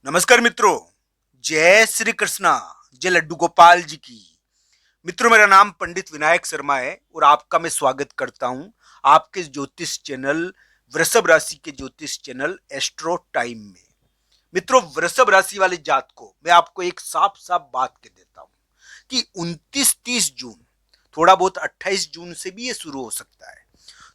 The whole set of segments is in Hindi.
नमस्कार मित्रों। जय श्री कृष्णा। जय लड्डू गोपाल जी की। मित्रों, मेरा नाम पंडित विनायक शर्मा है और आपका मैं स्वागत करता हूं आपके ज्योतिष चैनल वृषभ राशि के ज्योतिष चैनल एस्ट्रो टाइम में। मित्रों, वृषभ राशि वाले जात को मैं आपको एक साफ साफ बात कह देता हूं कि 29-30 जून, थोड़ा बहुत 28 जून से भी ये शुरू हो सकता है।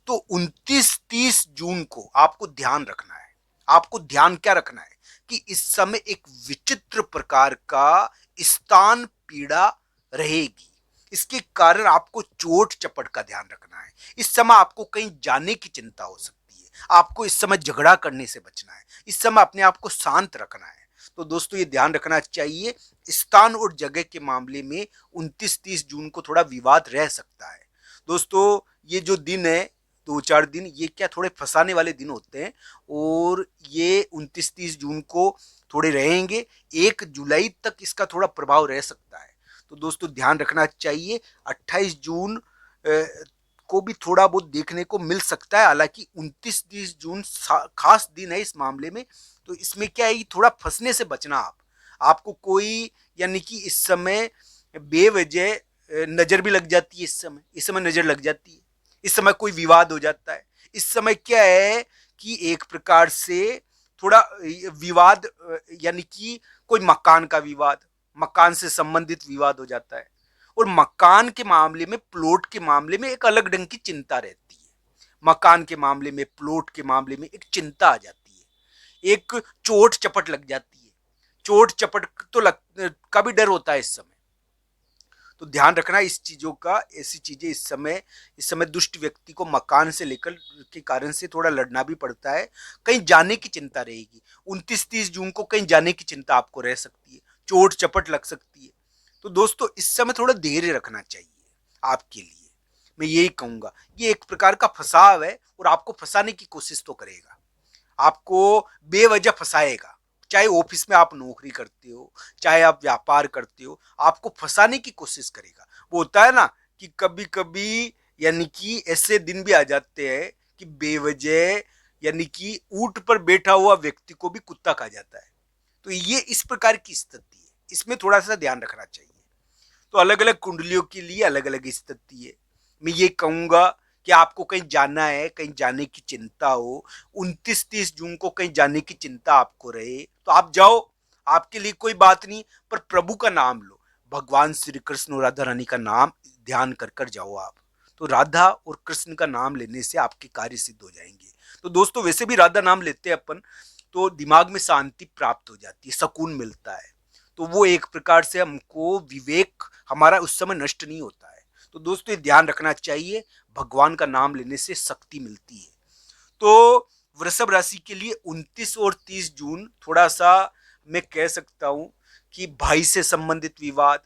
तो 29-30 जून को आपको ध्यान रखना है। आपको ध्यान क्या रखना है कि इस समय एक विचित्र प्रकार का स्थान पीड़ा रहेगी। इसके कारण आपको चोट चपट का ध्यान रखना है। इस समय आपको कहीं जाने की चिंता हो सकती है। आपको इस समय झगड़ा करने से बचना है। इस समय अपने आप को शांत रखना है। तो दोस्तों, ये ध्यान रखना चाहिए। स्थान और जगह के मामले में 29-30 जून को थोड़ा विवाद रह सकता है। दोस्तों, ये जो दिन है, 2-4 दिन, ये क्या थोड़े फंसाने वाले दिन होते हैं और ये 29-30 जून को थोड़े रहेंगे। 1 जुलाई तक इसका थोड़ा प्रभाव रह सकता है। तो दोस्तों, ध्यान रखना चाहिए। 28 जून को भी थोड़ा बहुत देखने को मिल सकता है। हालांकि 29-30 जून खास दिन है इस मामले में। तो इसमें क्या है, थोड़ा फंसने से बचना। आपको कोई, यानी कि इस समय बेवजह नजर भी लग जाती है। इस समय नजर लग जाती है। इस समय कोई विवाद हो जाता है। इस समय क्या है कि एक प्रकार से थोड़ा विवाद, यानी कि कोई मकान का विवाद, मकान से संबंधित विवाद हो जाता है। और मकान के मामले में, प्लॉट के मामले में एक अलग ढंग की चिंता रहती है। मकान के मामले में, प्लॉट के मामले में एक चिंता आ जाती है। एक चोट चपट लग जाती है। चोट चपट तो का भी डर होता है इस समय। तो ध्यान रखना इस चीजों का। ऐसी चीजें इस समय दुष्ट व्यक्ति को मकान से लेकर के कारण से थोड़ा लड़ना भी पड़ता है। कहीं जाने की चिंता रहेगी। 29-30 जून को कहीं जाने की चिंता आपको रह सकती है। चोट चपट लग सकती है। तो दोस्तों, इस समय थोड़ा धैर्य रखना चाहिए आपके लिए। मैं यही कहूंगा। ये एक प्रकार का फंसाव है और आपको फंसाने की कोशिश तो करेगा। आपको बेवजह फंसाएगा। चाहे ऑफिस में आप नौकरी करते हो, चाहे आप व्यापार करते हो, आपको फंसाने की कोशिश करेगा। वो होता है ना कि कभी कभी, यानी कि ऐसे दिन भी आ जाते हैं कि बेवजह, यानी कि ऊंट पर बैठा हुआ व्यक्ति को भी कुत्ता खा जाता है। तो ये इस प्रकार की स्थिति है। इसमें थोड़ा सा ध्यान रखना चाहिए। तो अलग अलग कुंडलियों के लिए अलग अलग स्थिति है। मैं ये कहूंगा कि आपको कहीं जाना है, कहीं जाने की चिंता हो, 29-30 जून को कहीं जाने की चिंता आपको रहे, तो आप जाओ। आपके लिए कोई बात नहीं, पर प्रभु का नाम लो। भगवान श्री कृष्ण और राधा रानी का नाम ध्यान कर कर जाओ आप। तो राधा और कृष्ण का नाम लेने से आपके कार्य सिद्ध हो जाएंगे। तो दोस्तों, वैसे भी राधा नाम लेते हैं अपन, तो दिमाग में शांति प्राप्त हो जाती है, सुकून मिलता है। तो वो एक प्रकार से हमको विवेक हमारा उस समय नष्ट नहीं होता है। तो दोस्तों, ये ध्यान रखना चाहिए। भगवान का नाम लेने से शक्ति मिलती है। तो वृषभ राशि के लिए 29 और 30 जून थोड़ा सा, मैं कह सकता हूं कि भाई से संबंधित विवाद,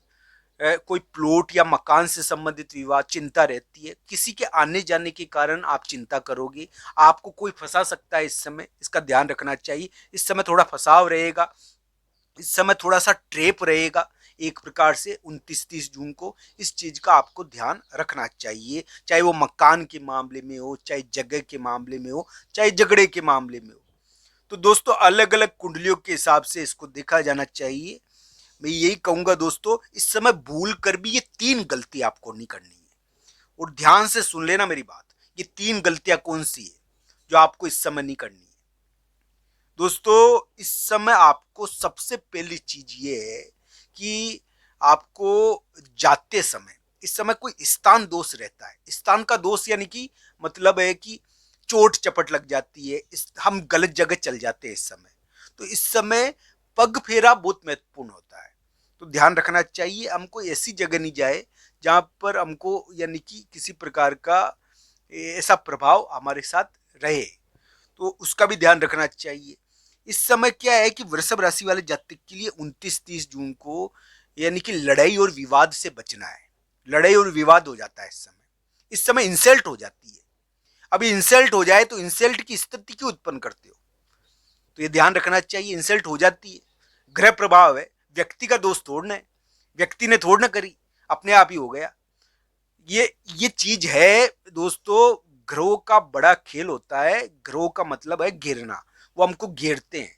कोई प्लॉट या मकान से संबंधित विवाद, चिंता रहती है। किसी के आने जाने के कारण आप चिंता करोगे। आपको कोई फंसा सकता है इस समय, इसका ध्यान रखना चाहिए। इस समय थोड़ा फंसाव रहेगा। इस समय थोड़ा सा ट्रेप रहेगा। एक प्रकार से 29-30 जून को इस चीज का आपको ध्यान रखना चाहिए। चाहे वो मकान के मामले में हो, चाहे जगह के मामले में हो, चाहे झगड़े के मामले में हो। तो दोस्तों, अलग अलग कुंडलियों के हिसाब से इसको देखा जाना चाहिए। मैं यही कहूंगा दोस्तों, इस समय भूल कर भी ये 3 गलती आपको नहीं करनी है। और ध्यान से सुन लेना मेरी बात। ये 3 गलतियां कौन सी है जो आपको इस समय नहीं करनी है? दोस्तों, इस समय आपको सबसे पहली चीज ये है कि आपको जाते समय, इस समय कोई स्थान दोष रहता है। स्थान का दोष यानी कि मतलब है कि चोट चपट लग जाती है, हम गलत जगह चल जाते हैं इस समय। तो इस समय पग फेरा बहुत महत्वपूर्ण होता है। तो ध्यान रखना चाहिए। हमको ऐसी जगह नहीं जाए जहां पर हमको, यानी कि किसी प्रकार का ऐसा प्रभाव हमारे साथ रहे। तो उसका भी ध्यान रखना चाहिए। इस समय क्या है कि वृषभ राशि वाले जातक के लिए 29-30 जून को, यानी कि लड़ाई और विवाद से बचना है। लड़ाई और विवाद हो जाता है इस समय। इस समय इंसल्ट हो जाती है। अभी इंसल्ट हो जाए तो इंसल्ट की स्थिति क्यों उत्पन्न करते हो? तो ये ध्यान रखना चाहिए। इंसल्ट हो जाती है, ग्रह प्रभाव है। व्यक्ति का दोष थोड़ना है। व्यक्ति ने थोड़ ना करी, अपने आप ही हो गया। ये चीज है दोस्तों। ग्रहों का बड़ा खेल होता है। ग्रहों का मतलब है घेरना। वो हमको घेरते हैं।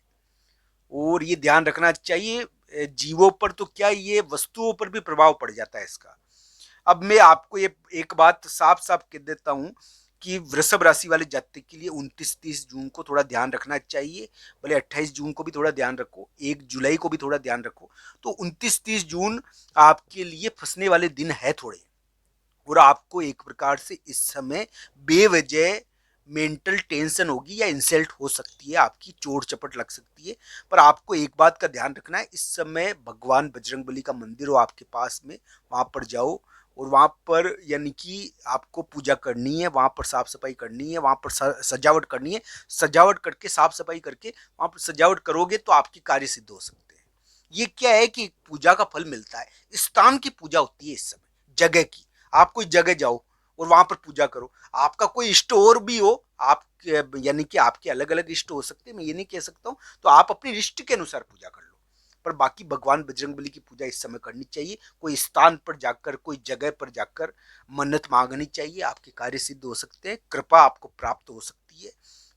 और ये ध्यान रखना चाहिए। जीवों पर तो क्या, ये वस्तुओं पर भी प्रभाव पड़ जाता है इसका। अब मैं आपको ये एक बात साफ साफ कह देता हूं कि वृषभ राशि वाले जातक के लिए 29-30 जून को थोड़ा ध्यान रखना चाहिए। भले 28 जून को भी थोड़ा ध्यान रखो, 1 जुलाई को भी थोड़ा ध्यान रखो। तो 29-30 जून आपके लिए फंसने वाले दिन है थोड़े, और आपको एक प्रकार से इस समय बेवजह मेंटल टेंशन होगी या इंसल्ट हो सकती है, आपकी चोट चपट लग सकती है। पर आपको एक बात का ध्यान रखना है, इस समय भगवान बजरंगबली का मंदिर हो आपके पास में, वहां पर जाओ और वहां पर यानी कि आपको पूजा करनी है, वहां पर साफ सफाई करनी है, वहां पर सजावट करनी है। सजावट करके, साफ सफाई करके वहां पर सजावट करोगे तो आपकी कार्य सिद्ध हो सकते हैं। ये क्या है कि पूजा का फल मिलता है। स्थान की पूजा होती है इस समय, जगह की। आप कोई जगह जाओ और वहां पर पूजा करो। आपका कोई इष्ट और भी हो, आप यानी कि आपके अलग अलग इष्ट हो सकते हैं, मैं ये नहीं कह सकता हूं, तो आप अपने इष्ट के अनुसार पूजा कर लो। पर बाकी भगवान बजरंगबली की पूजा इस समय करनी चाहिए। कोई स्थान पर जाकर, कोई जगह पर जाकर मन्नत मांगनी चाहिए, आपके कार्य सिद्ध हो सकते हैं, कृपा आपको प्राप्त हो सकती है।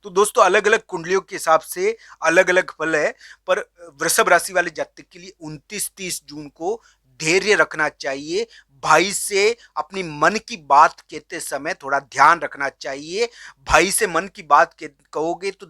तो दोस्तों, अलग अलग कुंडलियों के हिसाब से अलग अलग फल है। पर वृषभ राशि वाले जातक के लिए 29-30 जून को धैर्य रखना चाहिए। भाई से अपनी मन की बात कहते समय थोड़ा ध्यान रखना चाहिए। भाई से मन की बात कहोगे तो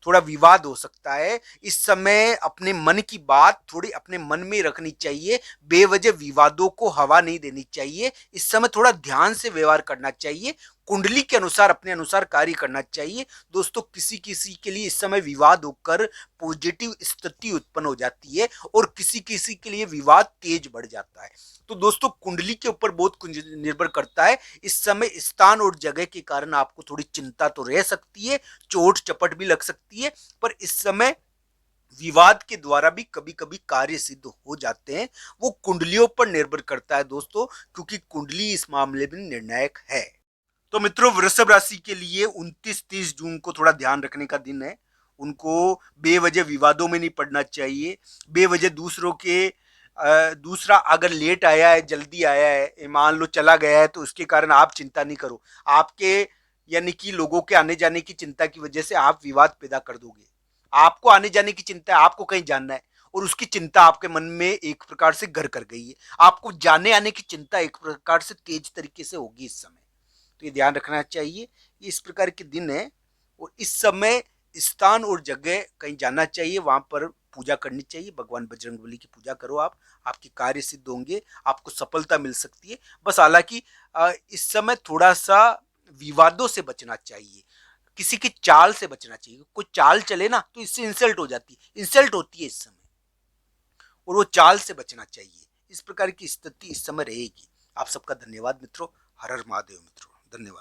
थोड़ा विवाद हो सकता है। इस समय अपने मन की बात थोड़ी अपने मन में रखनी चाहिए, बेवजह विवादों को हवा नहीं देनी चाहिए। इस समय थोड़ा ध्यान से व्यवहार करना चाहिए, कुंडली के अनुसार, अपने अनुसार कार्य करना चाहिए। दोस्तों, किसी किसी के लिए इस समय विवाद होकर पॉजिटिव स्थिति उत्पन्न हो जाती है, और किसी किसी के लिए विवाद तेज बढ़ जाता है। तो दोस्तों, कुंडली के ऊपर बहुत कुछ निर्भर करता है। इस समय स्थान और जगह के कारण आपको थोड़ी चिंता तो रह सकती है, चोट चपट भी लग सकती है। पर इस समय विवाद के द्वारा भी कभी कभी कार्य सिद्ध हो जाते हैं। वो कुंडलियों पर निर्भर करता है दोस्तों, क्योंकि कुंडली इस मामले में निर्णायक है। तो मित्रों, वृषभ राशि के लिए 29-30 जून को थोड़ा ध्यान रखने का दिन है। उनको बेवजह विवादों में नहीं पड़ना चाहिए। बेवजह दूसरों के दूसरा अगर लेट आया है, जल्दी आया है, मान लो चला गया है, तो उसके कारण आप चिंता नहीं करो। आपके यानी कि लोगों के आने जाने की चिंता की वजह से आप विवाद पैदा कर दोगे। आपको आने जाने की चिंता है, आपको कहीं जानना है, और उसकी चिंता आपके मन में एक प्रकार से घर कर गई है। आपको जाने आने की चिंता एक प्रकार से तेज तरीके से होगी इस समय। तो ये ध्यान रखना चाहिए। ये इस प्रकार के दिन है, और इस समय स्थान और जगह कहीं जाना चाहिए, वहां पर पूजा करनी चाहिए। भगवान बजरंगबली की पूजा करो आप, आपके कार्य सिद्ध होंगे, आपको सफलता मिल सकती है। बस हालांकि इस समय थोड़ा सा विवादों से बचना चाहिए, किसी की चाल से बचना चाहिए। कोई चाल चले ना तो इससे इंसल्ट हो जाती है, इंसल्ट होती है इस समय, और वो चाल से बचना चाहिए। इस प्रकार की स्थिति इस समय रहेगी। आप सबका धन्यवाद मित्रों। हर हर महादेव मित्रों, धन्यवाद।